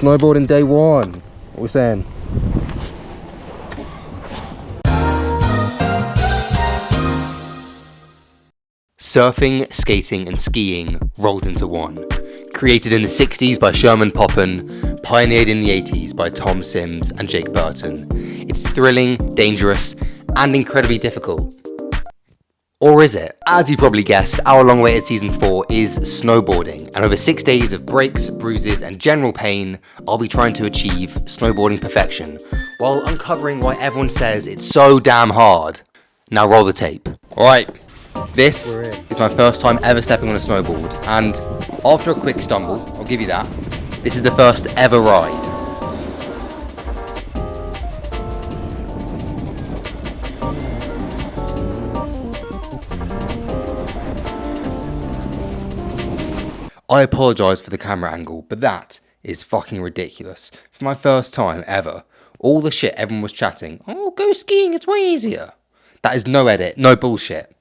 Snowboarding day one. What are we saying? Surfing, skating and skiing rolled into one. Created in the 60s by Sherman Poppen, pioneered in the 80s by Tom Sims and Jake Burton. It's thrilling, dangerous and incredibly difficult. Or is it? As you probably guessed, our long-awaited season 4 is snowboarding, and over 6 days of breaks, bruises and general pain, I'll be trying to achieve snowboarding perfection, while uncovering why everyone says it's so damn hard. Now roll the tape. Alright, this is my first time ever stepping on a snowboard, and after a quick stumble, I'll give you that, this is the first ever ride. I apologise for the camera angle, but that is fucking ridiculous. For my first time ever, all the shit everyone was chatting, oh go skiing, it's way easier. That is no edit, no bullshit.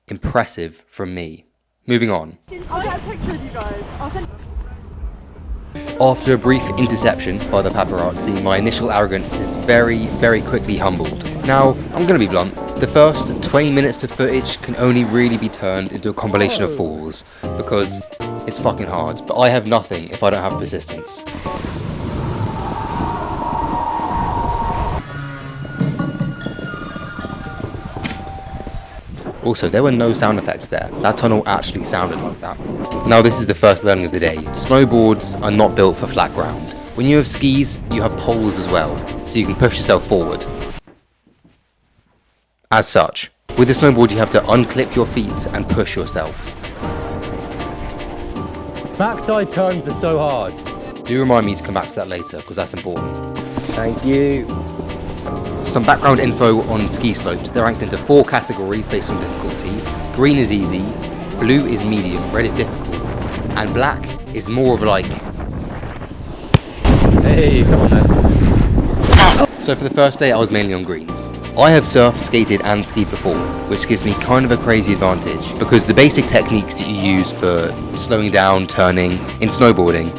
Impressive from me. Moving on. I'll get a picture of you guys. After a brief interception by the paparazzi, my initial arrogance is very, very quickly humbled. Now, I'm gonna be blunt. The first 20 minutes of footage can only really be turned into a compilation of falls, because it's fucking hard, but I have nothing if I don't have persistence. Also, there were no sound effects there. That tunnel actually sounded like that. Now this is the first learning of the day. Snowboards are not built for flat ground. When you have skis, you have poles as well, so you can push yourself forward. As such, with a snowboard you have to unclip your feet and push yourself. Backside turns are so hard. Do remind me to come back to that later, because that's important. Thank you. Some background info on ski slopes. They're ranked into 4 categories based on difficulty. Green is easy, blue is medium, red is difficult, and black is more of like... Hey, come on then. So for the first day I was mainly on greens. I have surfed, skated and skied before, which gives me kind of a crazy advantage, because the basic techniques that you use for slowing down, turning, in snowboarding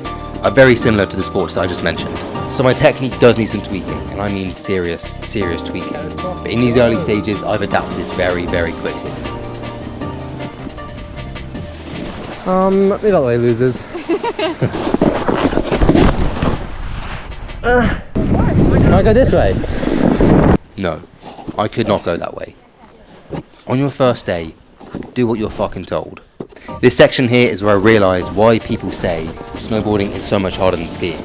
are very similar to the sports that I just mentioned. So my technique does need some tweaking, and I mean serious tweaking. But in these early stages, I've adapted very, very quickly. Be that way, losers. Can I go this way? No, I could not go that way. On your first day, do what you're fucking told. This section here is where I realise why people say snowboarding is so much harder than skiing.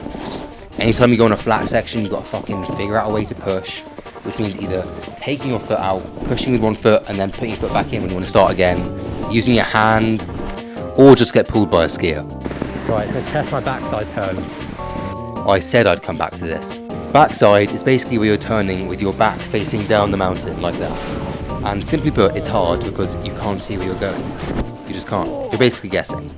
Anytime you go on a flat section, you've got to fucking figure out a way to push, which means either taking your foot out, pushing with one foot, and then putting your foot back in when you want to start again, using your hand, or just get pulled by a skier. Right, let's test my backside turns. I said I'd come back to this. Backside is basically where you're turning with your back facing down the mountain, like that. And simply put, it's hard because you can't see where you're going. You just can't. You're basically guessing.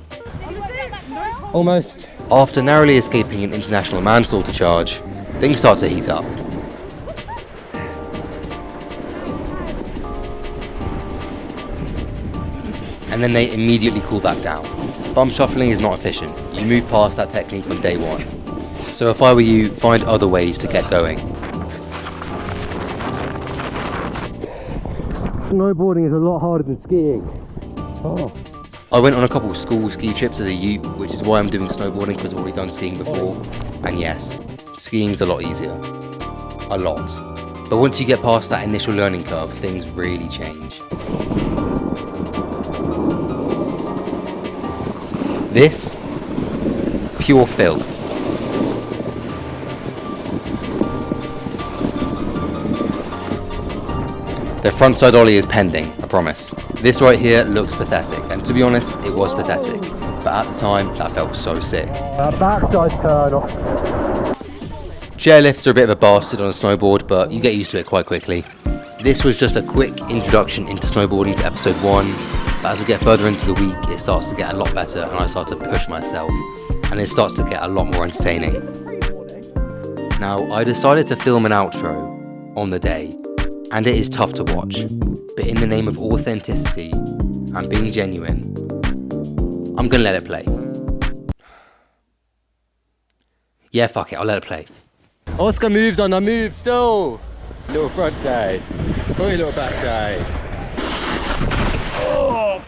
Almost. After narrowly escaping an international manslaughter charge, things start to heat up. And then they immediately cool back down. Bump shuffling is not efficient. You move past that technique on day one. So if I were you, find other ways to get going. Snowboarding is a lot harder than skiing. Oh. I went on a couple of school ski trips as a youth, which is why I'm doing snowboarding, because I've already done skiing before. And yes, skiing's a lot easier. A lot. But once you get past that initial learning curve, things really change. This, pure filth. The frontside ollie is pending, I promise. This right here looks pathetic, and to be honest, it was pathetic. But at the time, that felt so sick. Backside turn off. Chairlifts are a bit of a bastard on a snowboard, but you get used to it quite quickly. This was just a quick introduction into snowboarding for episode 1, but as we get further into the week, it starts to get a lot better, and I start to push myself, and it starts to get a lot more entertaining. Now, I decided to film an outro on the day, and it is tough to watch, but in the name of authenticity and being genuine, I'm gonna let it play. Yeah, fuck it, I'll let it play. Oscar moves on, I move still. Little front side, very little back side. Oh,